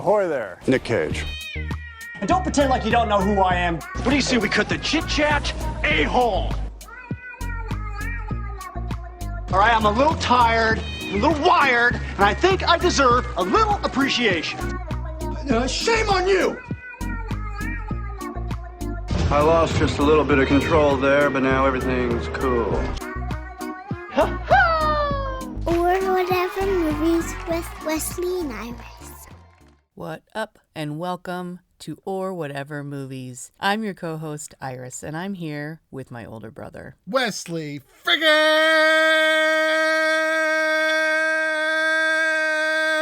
Ahoy there. Nick Cage. And don't pretend like you don't know who I am. What do you say we cut the chit-chat? A-hole! All right, I'm a little tired, a little wired, and I think I deserve a little appreciation. Shame on you! I lost just a little bit of control there, but now everything's cool. Or Whatever Movies with Wesley and Iris. What up, and welcome to Or Whatever Movies. I'm your co-host, Iris, and I'm here with my older brother, Wesley friggin'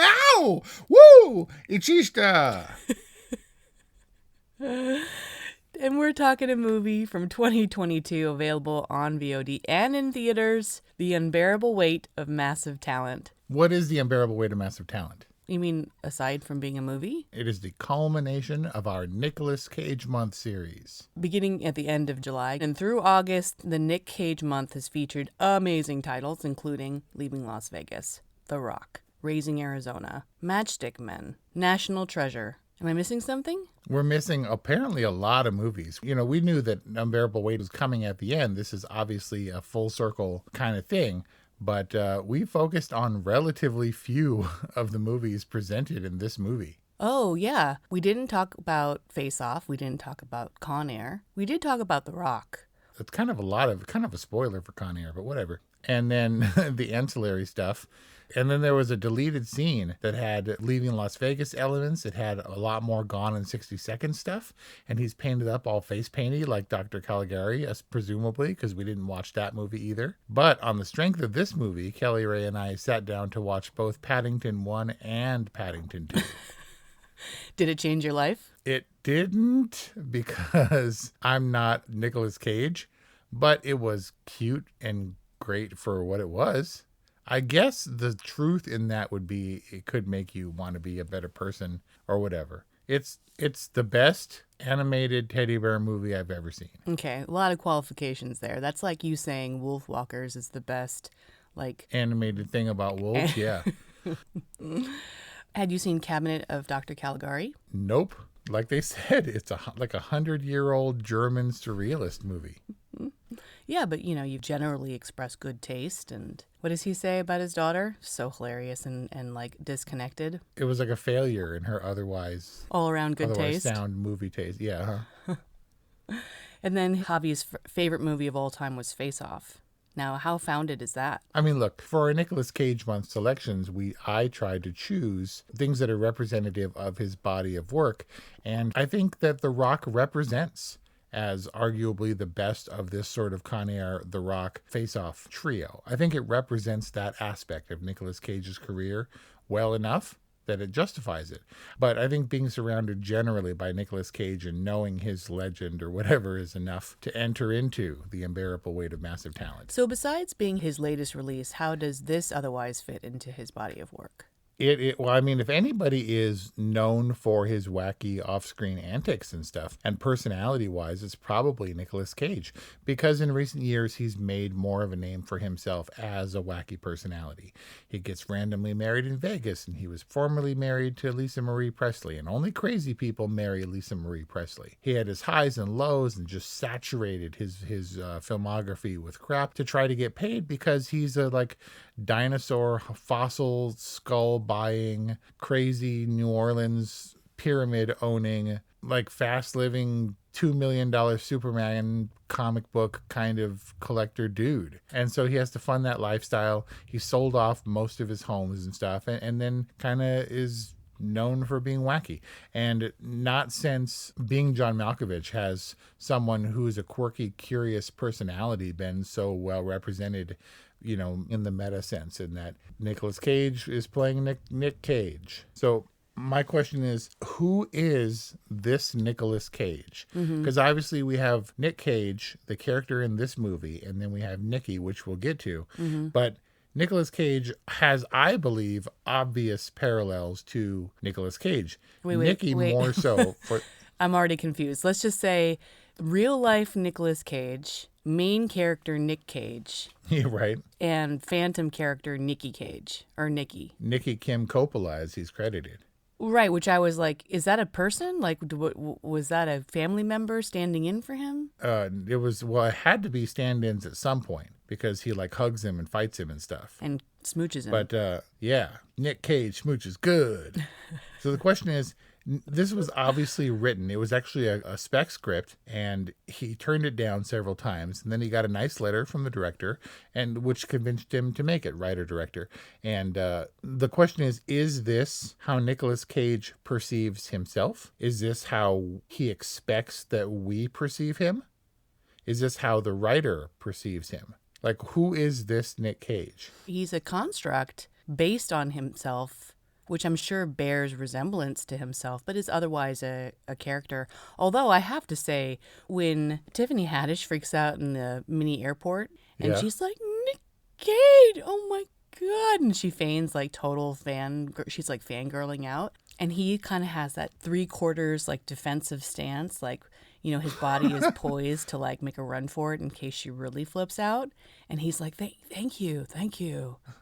Ow! Woo! Ichista! and we're talking a movie from 2022 available on VOD and in theaters, The Unbearable Weight of Massive Talent. What is The Unbearable Weight of Massive Talent? You mean aside from being a movie? It is the culmination of our Nicolas Cage Month series. Beginning at the end of July and through August, the Nick Cage Month has featured amazing titles, including Leaving Las Vegas, The Rock, Raising Arizona, Matchstick Men, National Treasure. Am I missing something? We're missing apparently a lot of movies. You know, we knew that Unbearable Weight was coming at the end. This is obviously a full circle kind of thing. But we focused on relatively few of the movies presented in this movie. Oh, yeah. We didn't talk about Face Off. We didn't talk about Con Air. We did talk about The Rock. It's kind of a spoiler for Con Air, but whatever. And then the ancillary stuff. And then there was a deleted scene that had Leaving Las Vegas elements. It had a lot more Gone in 60 Seconds stuff. And he's painted up all face painty like Dr. Caligari, presumably, because we didn't watch that movie either. But on the strength of this movie, Kelly Ray and I sat down to watch both Paddington 1 and Paddington 2. Did it change your life? It didn't, because I'm not Nicolas Cage, but it was cute and great for what it was. I guess the truth in that would be it could make you want to be a better person or whatever. It's the best animated teddy bear movie I've ever seen. Okay, a lot of qualifications there. That's like you saying Wolf Walkers is the best, like... animated thing about wolves, yeah. Had you seen Cabinet of Dr. Caligari? Nope. Like they said, it's like a 100-year-old German surrealist movie. Yeah, but, you know, you generally express good taste. And what does he say about his daughter? So hilarious and like, disconnected. It was like a failure in her otherwise all-around good taste. Sound movie taste, yeah. Huh? And then Javi's favorite movie of all time was Face Off. Now, how founded is that? I mean, look, for our Nicolas Cage Month selections, I tried to choose things that are representative of his body of work. And I think that The Rock represents as arguably the best of this sort of Con Air, The Rock, Face-Off trio. I think it represents that aspect of Nicolas Cage's career well enough that it justifies it. But I think being surrounded generally by Nicolas Cage and knowing his legend or whatever is enough to enter into The Unbearable Weight of Massive Talent. So besides being his latest release, how does this otherwise fit into his body of work? Well, I mean, if anybody is known for his wacky off-screen antics and stuff, and personality-wise, it's probably Nicolas Cage, because in recent years, he's made more of a name for himself as a wacky personality. He gets randomly married in Vegas, and he was formerly married to Lisa Marie Presley, and only crazy people marry Lisa Marie Presley. He had his highs and lows and just saturated his filmography with crap to try to get paid, because he's a, dinosaur fossil skull buying, crazy New Orleans pyramid owning, fast living $2 million Superman comic book kind of collector dude. And so he has to fund that lifestyle. He sold off most of his homes and stuff, and then kind of is known for being wacky. And not since Being John Malkovich has someone who's a quirky, curious personality been so well represented, you know, in the meta sense, in that Nicolas Cage is playing Nick Cage. So my question is, who is this Nicolas Cage? Because obviously we have Nick Cage, the character in this movie, and then we have Nicky, which we'll get to. But Nicolas Cage has, I believe, obvious parallels to Nicolas Cage. Nicky more so. I'm already confused. Let's just say real life Nicolas Cage, main character Nick Cage. Yeah, right. And phantom character Nicky Cage, or Nicky. Nicky Kim Coppola, as he's credited. Right, which I was like, is that a person? Like, was that a family member standing in for him? It had to be stand-ins at some point because he like hugs him and fights him and stuff. And smooches him. But yeah, Nick Cage smooches good. So the question is, this was obviously written. It was actually a spec script, and he turned it down several times. And then he got a nice letter from the director, and which convinced him to make it, writer-director. And the question is this how Nicolas Cage perceives himself? Is this how he expects that we perceive him? Is this how the writer perceives him? Like, who is this Nick Cage? He's a construct based on himself, which I'm sure bears resemblance to himself, but is otherwise a character. Although I have to say, when Tiffany Haddish freaks out in the mini airport, and she's like, Nick Cage, oh my God. And she feigns like total she's like fangirling out. And he kind of has that 3/4 like defensive stance, like, you know, his body is poised to like make a run for it in case she really flips out. And he's like, thank you.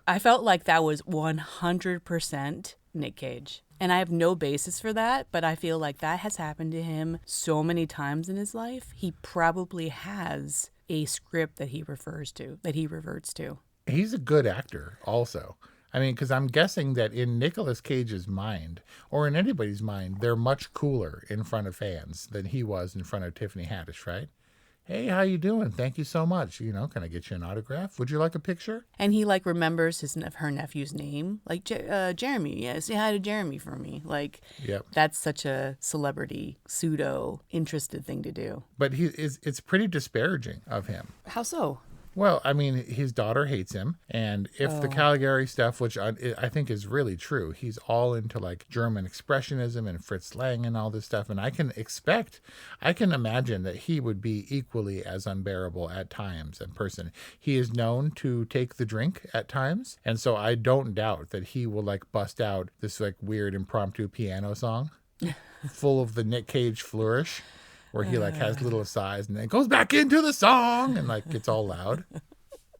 I felt like that was 100% Nick Cage. And I have no basis for that, but I feel like that has happened to him so many times in his life. He probably has a script that he reverts to. He's a good actor also. I mean, because I'm guessing that in Nicolas Cage's mind, or in anybody's mind, they're much cooler in front of fans than he was in front of Tiffany Haddish, right? Hey, how you doing? Thank you so much. You know, can I get you an autograph? Would you like a picture? And he like remembers her nephew's name, like Jeremy. Yeah, say hi to Jeremy for me. Like, That's such a celebrity pseudo interested thing to do. But it's pretty disparaging of him. How so? Well, I mean, his daughter hates him. And if the Caligari stuff, which I think is really true, he's all into like German expressionism and Fritz Lang and all this stuff. And I can imagine that he would be equally as unbearable at times in person. He is known to take the drink at times. And so I don't doubt that he will like bust out this like weird impromptu piano song full of the Nick Cage flourish, where he like has little asides and then goes back into the song and like gets all loud.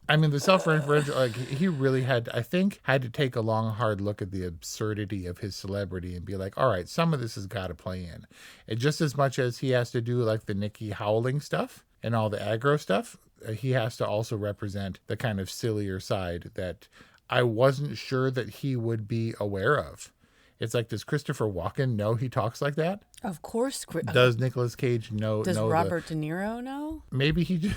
I mean, the self-referential, like he really had to take a long, hard look at the absurdity of his celebrity and be like, all right, some of this has got to play in. And just as much as he has to do like the Nicky howling stuff and all the aggro stuff, he has to also represent the kind of sillier side that I wasn't sure that he would be aware of. It's like, does Christopher Walken know he talks like that? Of course. Does Nicolas Cage know? Does Robert De Niro know? Maybe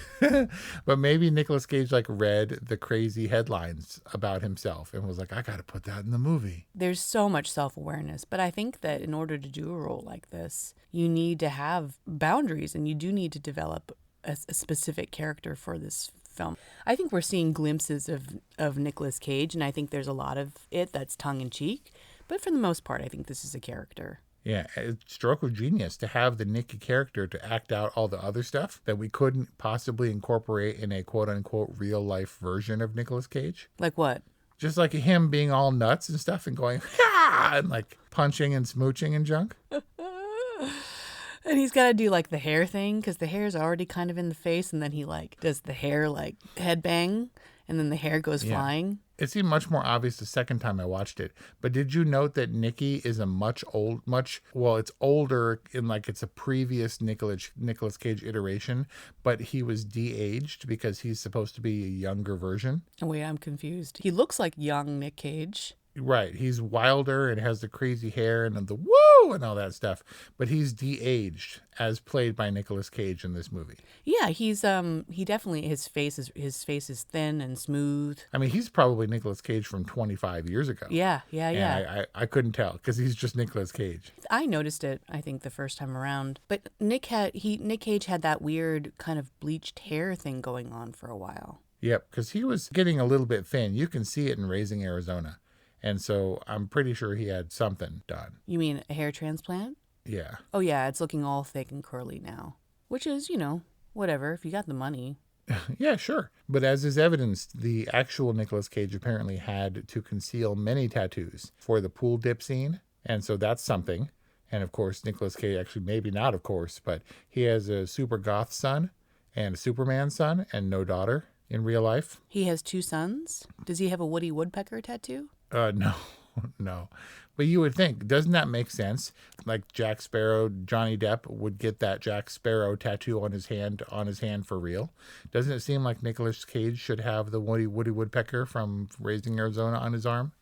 but maybe Nicolas Cage like read the crazy headlines about himself and was like, I got to put that in the movie. There's so much self-awareness, but I think that in order to do a role like this, you need to have boundaries and you do need to develop a specific character for this film. I think we're seeing glimpses of Nicolas Cage, and I think there's a lot of it that's tongue-in-cheek. But for the most part, I think this is a character. Yeah, it's stroke of genius to have the Nicky character to act out all the other stuff that we couldn't possibly incorporate in a quote-unquote real-life version of Nicolas Cage. Like what? Just like him being all nuts and stuff and going, ha! And like punching and smooching and junk. And he's got to do like the hair thing because the hair is already kind of in the face. And then he like does the hair like headbang and then the hair goes flying. It seemed much more obvious the second time I watched it. But did you note that Nicky is it's older in like it's a previous Nicolas Cage iteration, but he was de-aged because he's supposed to be a younger version? Oh, wait, I'm confused. He looks like young Nick Cage. Right. He's wilder and has the crazy hair and the woo and all that stuff. But he's de-aged as played by Nicolas Cage in this movie. Yeah, he's he definitely his face is thin and smooth. I mean, he's probably Nicolas Cage from 25 years ago. Yeah. And I couldn't tell because he's just Nicolas Cage. I noticed it, I think, the first time around. But Nick Cage had that weird kind of bleached hair thing going on for a while. Yep, because he was getting a little bit thin. You can see it in Raising Arizona. And so I'm pretty sure he had something done. You mean a hair transplant? Yeah. Oh, yeah, it's looking all thick and curly now. Which is, whatever, if you got the money. Yeah, sure. But as is evidenced, the actual Nicolas Cage apparently had to conceal many tattoos for the pool dip scene. And so that's something. And of course, Nicolas Cage, actually maybe not of course, but he has a super goth son and a Superman son and no daughter in real life. He has 2 sons? Does he have a Woody Woodpecker tattoo? No. No. But you would think, doesn't that make sense? Like Jack Sparrow, Johnny Depp would get that Jack Sparrow tattoo on his hand for real. Doesn't it seem like Nicolas Cage should have the Woody Woodpecker from Raising Arizona on his arm?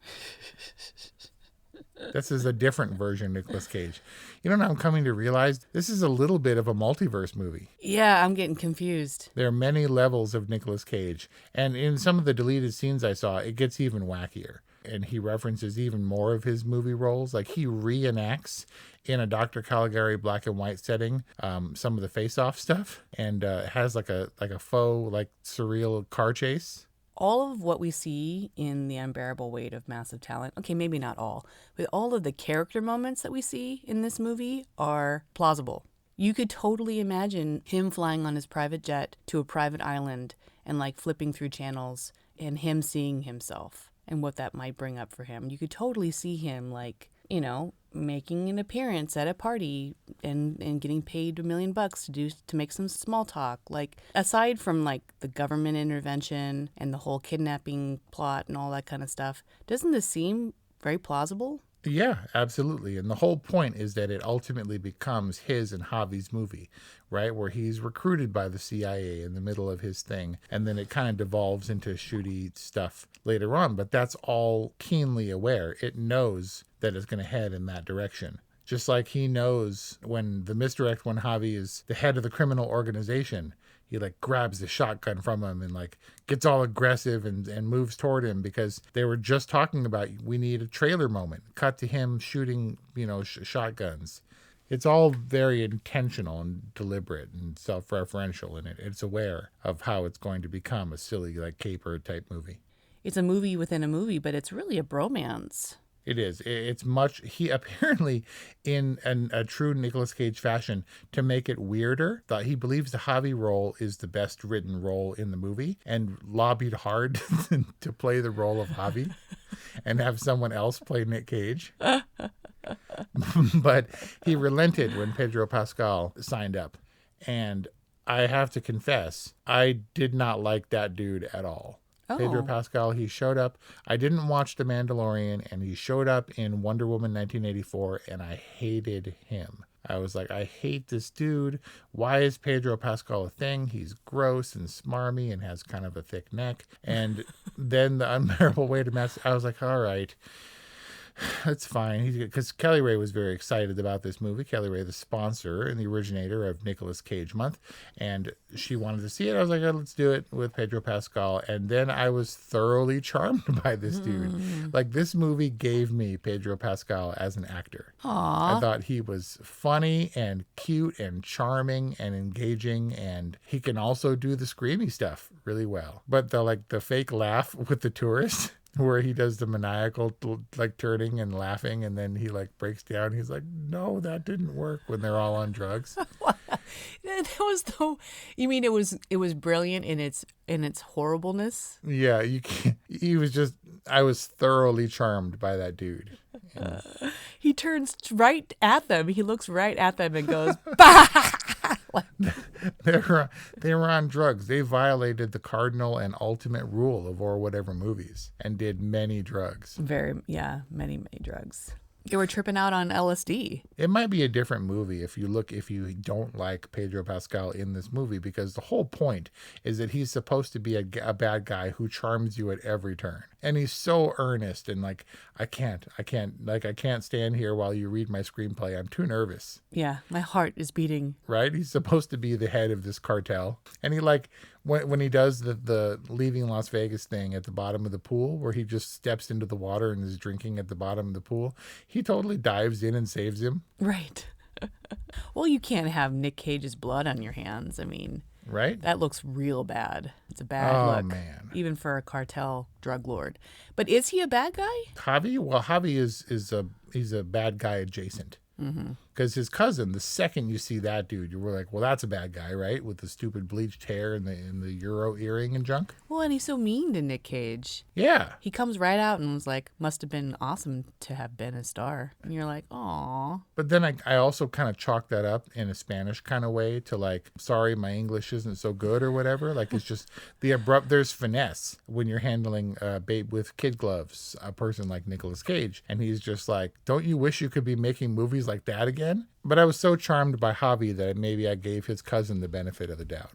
This is a different version of Nicolas Cage. You know what I'm coming to realize? This is a little bit of a multiverse movie. Yeah, I'm getting confused. There are many levels of Nicolas Cage. And in some of the deleted scenes I saw, it gets even wackier. And he references even more of his movie roles. Like he reenacts in a Dr. Caligari black and white setting some of the face-off stuff, and has like a faux, like surreal car chase. All of what we see in The Unbearable Weight of Massive Talent, okay, maybe not all, but all of the character moments that we see in this movie are plausible. You could totally imagine him flying on his private jet to a private island and like flipping through channels and him seeing himself and what that might bring up for him. You could totally see him like, you know, making an appearance at a party and getting paid $1 million to make some small talk. Like, aside from like the government intervention and the whole kidnapping plot and all that kind of stuff, doesn't this seem very plausible? Yeah, absolutely. And the whole point is that it ultimately becomes his and Javi's movie, right? Where he's recruited by the CIA in the middle of his thing. And then it kind of devolves into shooty stuff later on. But that's all keenly aware. It knows that it's going to head in that direction. Just like he knows when Javi is the head of the criminal organization, he like grabs the shotgun from him and like gets all aggressive and moves toward him because they were just talking about, we need a trailer moment. Cut to him shooting, shotguns. It's all very intentional and deliberate and self-referential, and it's aware of how it's going to become a silly like caper type movie. It's a movie within a movie, but it's really a bromance. It is. It's much. He apparently, in a true Nicolas Cage fashion, to make it weirder, thought he believes the Javi role is the best written role in the movie and lobbied hard to play the role of Javi and have someone else play Nick Cage. But he relented when Pedro Pascal signed up. And I have to confess, I did not like that dude at all. Oh. Pedro Pascal, he showed up. I didn't watch The Mandalorian, and he showed up in Wonder Woman 1984, and I hated him. I was like, I hate this dude. Why is Pedro Pascal a thing? He's gross and smarmy and has kind of a thick neck. And then The Unbearable Weight of Massive, I was like, all right. That's fine. Because Kelly Ray was very excited about this movie. Kelly Ray, the sponsor and the originator of Nicolas Cage Month. And she wanted to see it. I was like, oh, let's do it with Pedro Pascal. And then I was thoroughly charmed by this dude. Like, this movie gave me Pedro Pascal as an actor. Aww. I thought he was funny and cute and charming and engaging. And he can also do the screamy stuff really well. But the fake laugh with the tourist, where he does the maniacal like turning and laughing, and then he like breaks down. He's like, no, that didn't work, when they're all on drugs. That was you mean it was brilliant in its horribleness? Yeah, you can't. I was thoroughly charmed by that dude. And he turns right at them. He looks right at them and goes, bah! They were on drugs. They violated the cardinal and ultimate rule of or whatever movies and did many drugs. Many drugs. They were tripping out on LSD. It might be a different movie if you don't like Pedro Pascal in this movie, because the whole point is that he's supposed to be a bad guy who charms you at every turn. And he's so earnest and like, I can't stand here while you read my screenplay. I'm too nervous. Yeah, my heart is beating. Right? He's supposed to be the head of this cartel. And he like, when he does the leaving Las Vegas thing at the bottom of the pool, where he just steps into the water and is drinking at the bottom of the pool, he totally dives in and saves him. Right. Well, you can't have Nick Cage's blood on your hands. I mean, right? That looks real bad. It's a bad look. Oh, man. Even for a cartel drug lord. But is he a bad guy? Javi? Well, Javi he's a bad guy adjacent. Mm-hmm. Because his cousin, the second you see that dude, you were like, well, that's a bad guy, right? With the stupid bleached hair and the Euro earring and junk. Well, and he's so mean to Nick Cage. Yeah. He comes right out and was like, must have been awesome to have been a star. And you're like, aw. But then I also kind of chalked that up in a Spanish kind of way to like, sorry, my English isn't so good or whatever. Like, it's just the abrupt, there's finesse when you're handling babe with kid gloves, a person like Nicolas Cage. And he's just like, don't you wish you could be making movies like that again? But I was so charmed by Javi that maybe I gave his cousin the benefit of the doubt.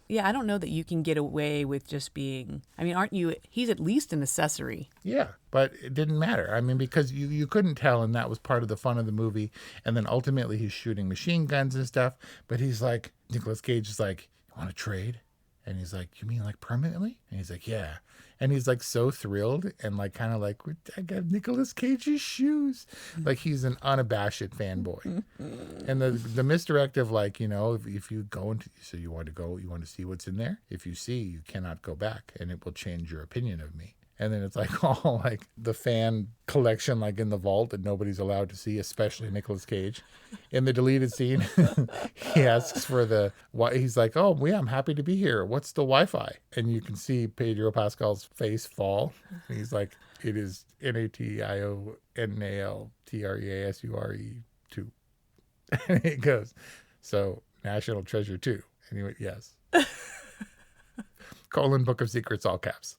Yeah, I don't know that you can get away with just being, I mean, aren't you, he's at least an accessory. Yeah, but it didn't matter. I mean, because you couldn't tell, and that was part of the fun of the movie. And then ultimately he's shooting machine guns and stuff. But he's like, Nicolas Cage is like, you want to trade? And he's like, you mean like permanently? And he's like, yeah. And he's like so thrilled and like kind of like, I got Nicolas Cage's shoes. Like he's an unabashed fanboy. And the misdirective, like, you know, if you go into, so you want to see what's in there. If you see, you cannot go back and it will change your opinion of me. And then it's like all like the fan collection, like in the vault that nobody's allowed to see, especially Nicolas Cage. In the deleted scene, he asks for he's like, oh, yeah, I'm happy to be here. What's the Wi-Fi? And you can see Pedro Pascal's face fall. And he's like, it is NATIONALTREASURE 2. And he goes, so National Treasure 2. And he went, yes. Book of Secrets, all caps.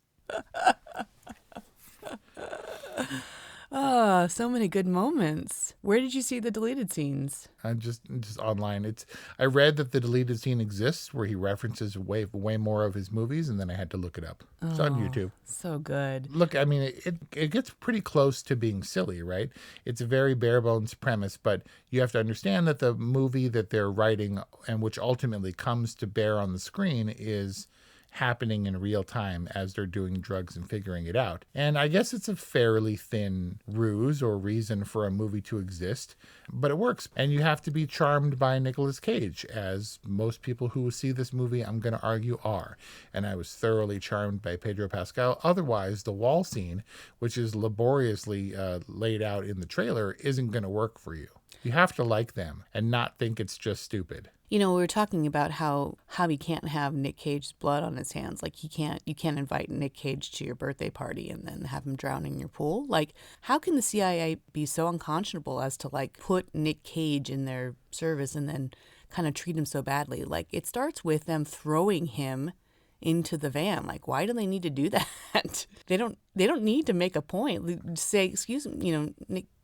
Oh, so many good moments. Where did you see the deleted scenes? Just online. I read that the deleted scene exists where he references way more of his movies, and then I had to look it up. It's on YouTube. So good. Look, I mean, it gets pretty close to being silly, right? It's a very bare bones premise, but you have to understand that the movie that they're writing and which ultimately comes to bear on the screen is happening in real time as they're doing drugs and figuring it out. And I guess it's a fairly thin ruse or reason for a movie to exist, but it works. And you have to be charmed by Nicolas Cage, as most people who see this movie, I'm going to argue, are. And I was thoroughly charmed by Pedro Pascal. Otherwise, the wall scene, which is laboriously laid out in the trailer, isn't going to work for you. You have to like them and not think it's just stupid. You know, we were talking about how Javi can't have Nick Cage's blood on his hands. Like you can't invite Nick Cage to your birthday party and then have him drown in your pool. Like, how can the CIA be so unconscionable as to like put Nick Cage in their service and then kind of treat him so badly? Like, it starts with them throwing him into the van. Like, why do they need to do that? They don't need to make a point. Say, excuse me, you know,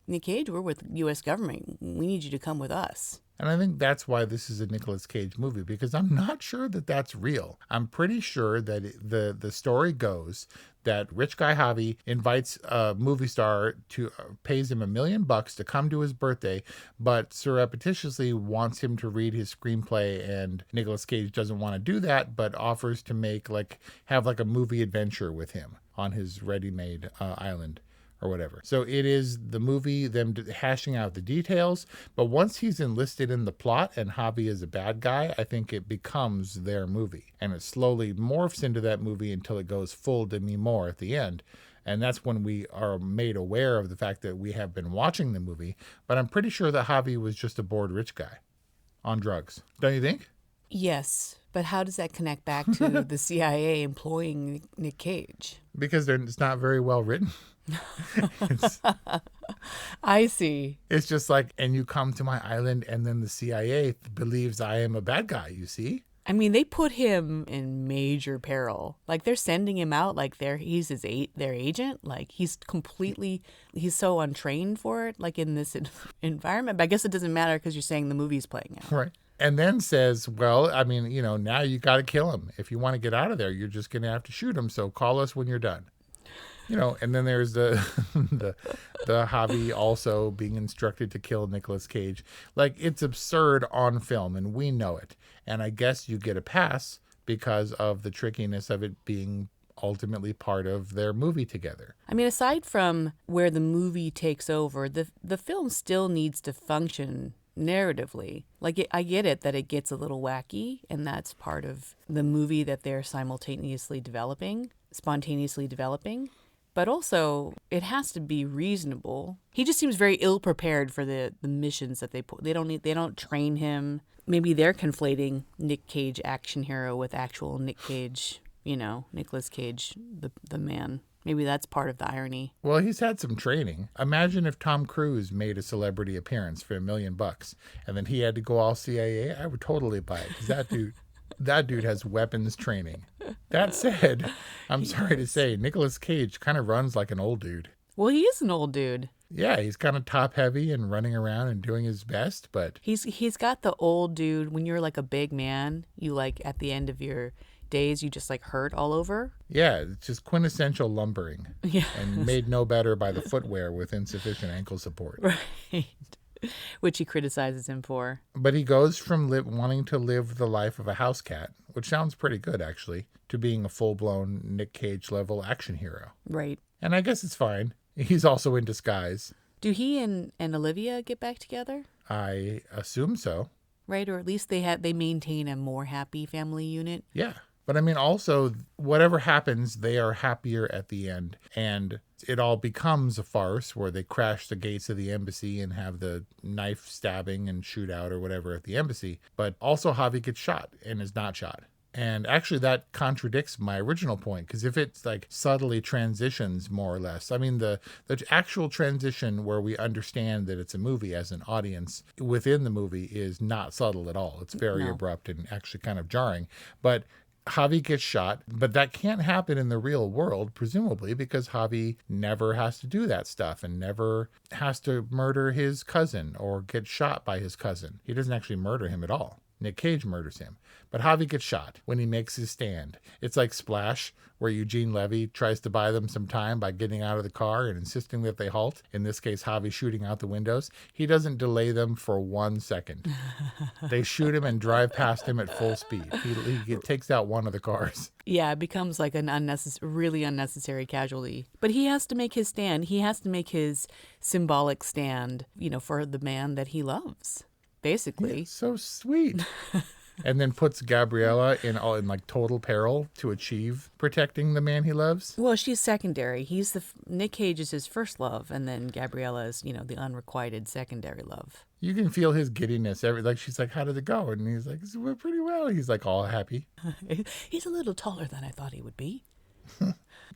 Nick Cage, we're with U.S. government. We need you to come with us. And I think that's why this is a Nicolas Cage movie, because I'm not sure that that's real. I'm pretty sure that the story goes that rich guy Javi invites a movie star to pays him $1 million to come to his birthday, but surreptitiously wants him to read his screenplay, and Nicolas Cage doesn't want to do that, but offers to have a movie adventure with him on his ready-made island. Or whatever. So it is the movie, them hashing out the details. But once he's enlisted in the plot and Javi is a bad guy, I think it becomes their movie. And it slowly morphs into that movie until it goes full Demi Moore at the end. And that's when we are made aware of the fact that we have been watching the movie. But I'm pretty sure that Javi was just a bored rich guy on drugs. Don't you think? Yes. But how does that connect back to the CIA employing Nick Cage? Because it's not very well written. I see. It's just like, and you come to my island and then the CIA believes I am a bad guy, you see? I mean, they put him in major peril. Like, they're sending him out like he's their agent. Like, he's so untrained for it, like in this environment. But I guess it doesn't matter because you're saying the movie's playing out. Right. And then says, well, I mean, you know, now you got to kill him. If you want to get out of there, you're just going to have to shoot him. So call us when you're done. You know, and then there's the Javi also being instructed to kill Nicolas Cage. Like, it's absurd on film, and we know it. And I guess you get a pass because of the trickiness of it being ultimately part of their movie together. I mean, aside from where the movie takes over, the film still needs to function narratively. Like, I get it that it gets a little wacky, and that's part of the movie that they're spontaneously developing. but also it has to be reasonable. He just seems very ill prepared for the missions that they put. They don't train him. Maybe they're conflating Nick Cage action hero with actual Nick Cage, Nicolas Cage, the man. Maybe that's part of the irony. Well, he's had some training. Imagine if Tom Cruise made a celebrity appearance for $1 million and then he had to go all CIA. I would totally buy it because that dude has weapons training. That said, I'm sorry to say, Nicolas Cage kind of runs like an old dude. Well, he is an old dude. Yeah, he's kind of top heavy and running around and doing his best, but he's got the old dude. When you're like a big man, you like at the end of your days, you just like hurt all over. Yeah, it's just quintessential lumbering. Yeah. And made no better by the footwear with insufficient ankle support. Right. Which he criticizes him for. But he goes from wanting to live the life of a house cat, which sounds pretty good actually, to being a full-blown Nick Cage level action hero. Right. And I guess it's fine. He's also in disguise. Do he and Olivia get back together? I assume so. Right, or at least they maintain a more happy family unit. Yeah. But I mean, also, whatever happens, they are happier at the end. And it all becomes a farce where they crash the gates of the embassy and have the knife stabbing and shootout or whatever at the embassy. But also Javi gets shot and is not shot. And actually that contradicts my original point, because if it's like subtly transitions more or less, I mean, the actual transition where we understand that it's a movie as an audience within the movie is not subtle at all. It's very abrupt and actually kind of jarring. But Javi gets shot, but that can't happen in the real world, presumably, because Javi never has to do that stuff and never has to murder his cousin or get shot by his cousin. He doesn't actually murder him at all. Nick Cage murders him. But Javi gets shot when he makes his stand. It's like Splash, where Eugene Levy tries to buy them some time by getting out of the car and insisting that they halt. In this case, Javi shooting out the windows. He doesn't delay them for 1 second. They shoot him and drive past him at full speed. He takes out one of the cars. Yeah, it becomes like an really unnecessary casualty. But he has to make his stand. He has to make his symbolic stand, for the man that he loves. Basically. It's so sweet. And then puts Gabriella in like total peril to achieve protecting the man he loves. Well, she's secondary. Nick Cage is his first love, and then Gabriella is, the unrequited secondary love. You can feel his giddiness. She's like, "How did it go?" And he's like, "It went pretty well." He's like all happy. He's a little taller than I thought he would be.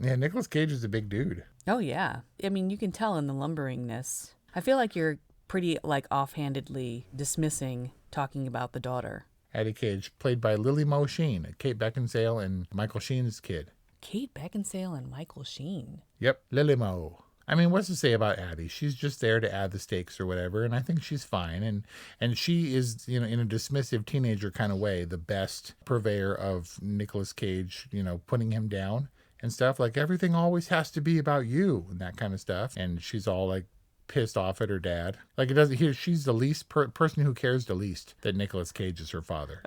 Yeah, Nicolas Cage is a big dude. Oh yeah, I mean, you can tell in the lumberingness. I feel like you're pretty offhandedly dismissing talking about the daughter. Addie Cage, played by Lily Mo Sheen, Kate Beckinsale and Michael Sheen's kid. Kate Beckinsale and Michael Sheen. Yep, Lily Mo. I mean, what's to say about Addie? She's just there to add the stakes or whatever, and I think she's fine. And she is, in a dismissive teenager kind of way, the best purveyor of Nicolas Cage, putting him down and stuff. Like, everything always has to be about you and that kind of stuff. And she's all like pissed off at her dad. Like, it doesn't. She's the least person who cares the least that Nicolas Cage is her father.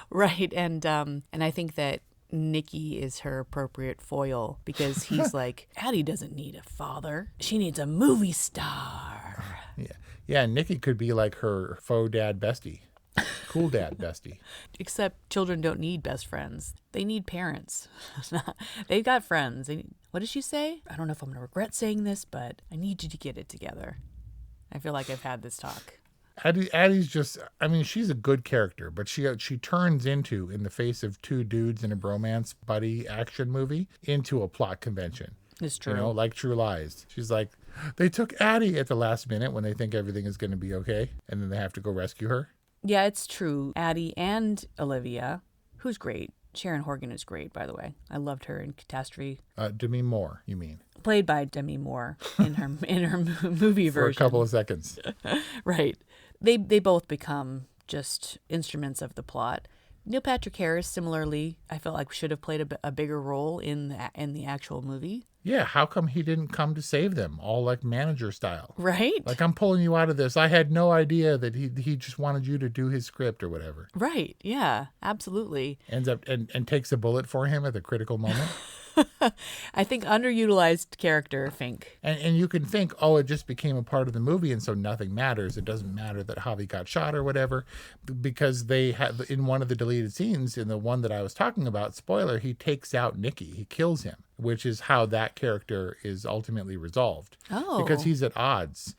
Right, and I think that Nicky is her appropriate foil because he's like, Addie doesn't need a father. She needs a movie star. Yeah. Nicky could be like her faux dad bestie, cool dad bestie. Except children don't need best friends. They need parents. They've got friends. What did she say? I don't know if I'm going to regret saying this, but I need you to get it together. I feel like I've had this talk. Addie's just, I mean, she's a good character, but she turns into, in the face of two dudes in a bromance buddy action movie, into a plot convention. It's true. Like True Lies. She's like, they took Addie at the last minute when they think everything is going to be okay, and then they have to go rescue her. Yeah, it's true. Addie and Olivia, who's great. Sharon Horgan is great, by the way. I loved her in Catastrophe. Demi Moore, you mean? Played by Demi Moore in her movie version. For a couple of seconds. Right. They both become just instruments of the plot. Neil Patrick Harris, similarly, I felt like should have played a bigger role in the actual movie. Yeah, how come he didn't come to save them, all like manager style? Right? Like, I'm pulling you out of this. I had no idea that he just wanted you to do his script or whatever. Right, yeah, absolutely. Ends up and takes a bullet for him at the critical moment. I think underutilized character, Fink. And you can think, oh, it just became a part of the movie and so nothing matters. It doesn't matter that Javi got shot or whatever, because they had, in one of the deleted scenes, in the one that I was talking about, spoiler, he takes out Nicky. He kills him. which is how that character is ultimately resolved. Oh. Because he's at odds.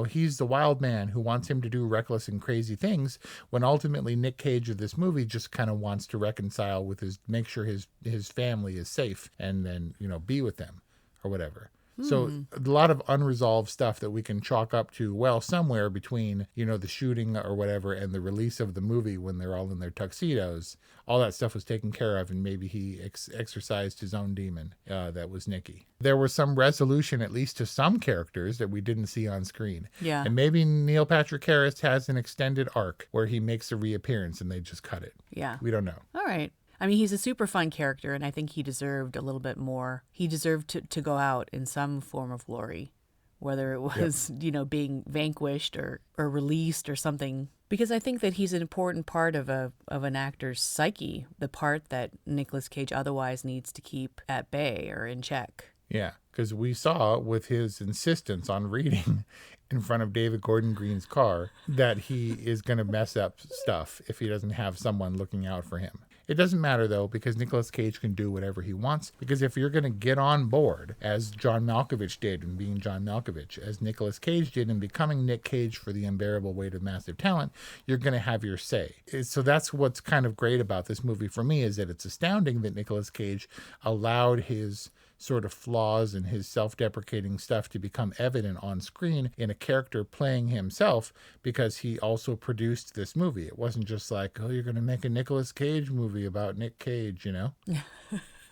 He's the wild man who wants him to do reckless and crazy things, when ultimately Nick Cage of this movie just kind of wants to reconcile with make sure his family is safe, and then, be with them or whatever. So a lot of unresolved stuff that we can chalk up to, well, somewhere between, the shooting or whatever and the release of the movie when they're all in their tuxedos, all that stuff was taken care of, and maybe he exercised his own demon. That was Nicky. There was some resolution, at least to some characters, that we didn't see on screen. Yeah. And maybe Neil Patrick Harris has an extended arc where he makes a reappearance and they just cut it. Yeah. We don't know. All right. I mean, he's a super fun character, and I think he deserved a little bit more. He deserved to go out in some form of glory, whether it was, being vanquished or released or something. Because I think that he's an important part of an actor's psyche, the part that Nicolas Cage otherwise needs to keep at bay or in check. Yeah, because we saw with his insistence on reading in front of David Gordon Green's car that he is going to mess up stuff if he doesn't have someone looking out for him. It doesn't matter, though, because Nicolas Cage can do whatever he wants. Because if you're going to get on board, as John Malkovich did in being John Malkovich, as Nicolas Cage did in becoming Nick Cage for The Unbearable Weight of Massive Talent, you're going to have your say. So that's what's kind of great about this movie for me, is that it's astounding that Nicolas Cage allowed his sort of flaws and his self-deprecating stuff to become evident on screen in a character playing himself, because he also produced this movie. It wasn't just like, oh, you're going to make a Nicolas Cage movie about Nick Cage,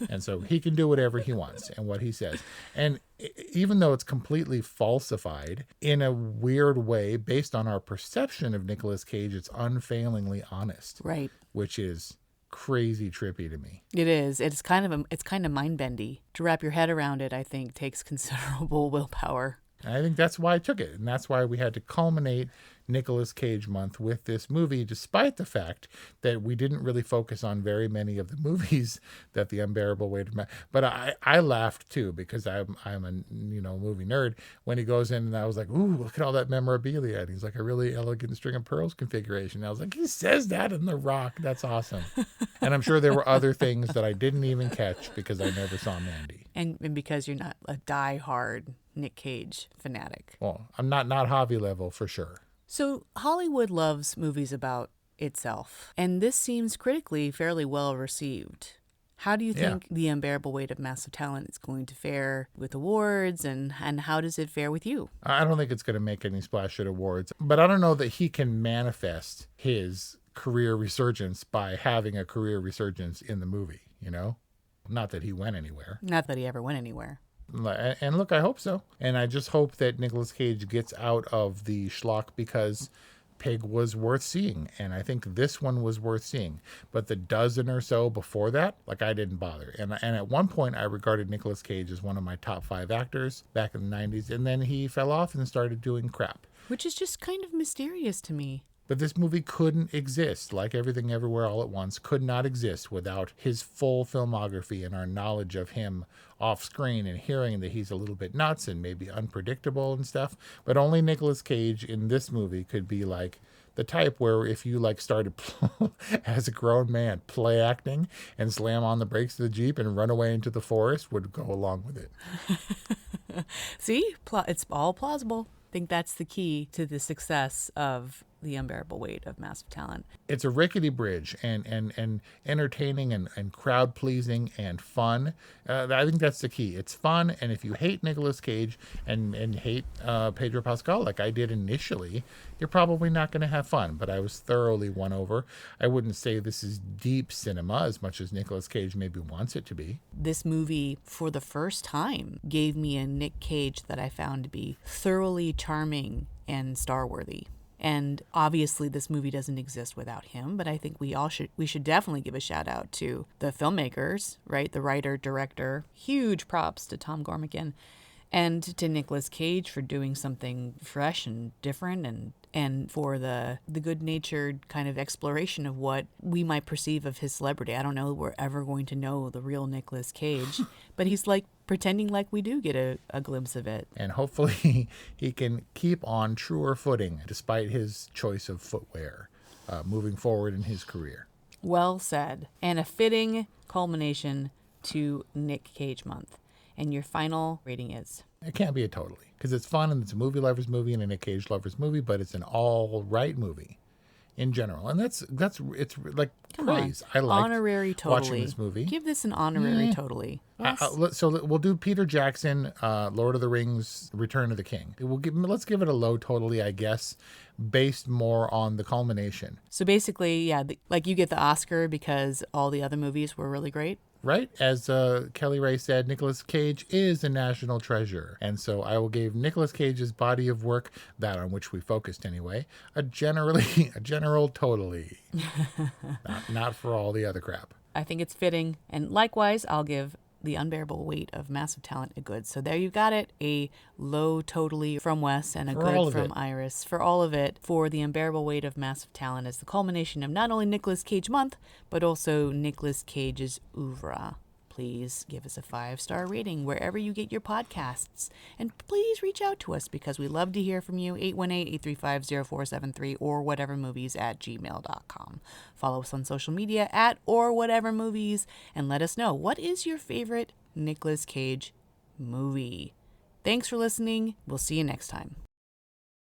And so he can do whatever he wants and what he says. And even though it's completely falsified in a weird way based on our perception of Nicolas Cage, it's unfailingly honest. Right. Which is crazy trippy to me. It is. It's kind of mind-bendy. To wrap your head around it, I think, takes considerable willpower. I think that's why I took it. And that's why we had to culminate Nicolas Cage Month with this movie, despite the fact that we didn't really focus on very many of the movies that The Unbearable Weight of But I laughed too, because I'm a movie nerd, when he goes in and I was like, ooh, look at all that memorabilia. And he's like, a really elegant string of pearls configuration. And I was like, he says that in The Rock. That's awesome. And I'm sure there were other things that I didn't even catch because I never saw Mandy. And because you're not a die-hard Nick Cage fanatic. Well, I'm not Javi level for sure. So Hollywood loves movies about itself, and this seems critically fairly well received. How do you think The Unbearable Weight of Massive Talent is going to fare with awards, and how does it fare with you? I don't think it's going to make any splash at awards, but I don't know that he can manifest his career resurgence by having a career resurgence in the movie, Not that he went anywhere. Not that he ever went anywhere. And look, I hope so. And I just hope that Nicolas Cage gets out of the schlock, because Pig was worth seeing. And I think this one was worth seeing. But the dozen or so before that, I didn't bother. And at one point, I regarded Nicolas Cage as one of my top 5 actors back in the 90s. And then he fell off and started doing crap. Which is just kind of mysterious to me. But this movie couldn't exist, like Everything Everywhere All at Once, could not exist without his full filmography and our knowledge of him off screen, and hearing that he's a little bit nuts and maybe unpredictable and stuff. But only Nicolas Cage in this movie could be like the type where if you started as a grown man play acting and slam on the brakes of the Jeep and run away into the forest, would go along with it. See, it's all plausible. I think that's the key to the success of The Unbearable Weight of Massive Talent. It's a rickety bridge and entertaining and crowd pleasing and fun. I think that's the key. It's fun, and if you hate Nicolas Cage and hate Pedro Pascal like I did initially, you're probably not going to have fun. But I was thoroughly won over. I wouldn't say this is deep cinema as much as Nicolas Cage maybe wants it to be. This movie, for the first time, gave me a Nick Cage that I found to be thoroughly charming and star-worthy. And obviously this movie doesn't exist without him, but I think we should definitely give a shout out to the filmmakers, right? The writer, director, huge props to Tom Gormican, and to Nicolas Cage for doing something fresh and different, and for the good-natured kind of exploration of what we might perceive of his celebrity. I don't know that we're ever going to know the real Nicolas Cage, but he's pretending like we do get a glimpse of it. And hopefully he can keep on truer footing despite his choice of footwear moving forward in his career. Well said. And a fitting culmination to Nick Cage Month. And your final rating is? It can't be a totally, because it's fun and it's a movie lover's movie and a Nick Cage lover's movie, but it's an all right movie in general. And it's like Come praise. on. I like honorary totally. watching this movie. Give this an honorary totally. So we'll do Peter Jackson, Lord of the Rings, Return of the King. Let's give it a low totally, I guess, based more on the culmination. So basically, yeah, like you get the Oscar because all the other movies were really great. Right? As Kelly Ray said, Nicolas Cage is a national treasure. And so I will give Nicolas Cage's body of work, that on which we focused anyway, a general totally. not for all the other crap. I think it's fitting. And likewise, I'll give The Unbearable Weight of Massive Talent a good. So there you got it. A low totally from Wes and a good from Iris. For all of it, for The Unbearable Weight of Massive Talent is the culmination of not only Nicolas Cage Month, but also Nicolas Cage's oeuvre. Please give us a 5-star rating wherever you get your podcasts. And please reach out to us because we love to hear from you. 818-835-0473 or whatevermovies@gmail.com. Follow us on social media @orwhatevermovies and let us know, what is your favorite Nicolas Cage movie? Thanks for listening. We'll see you next time.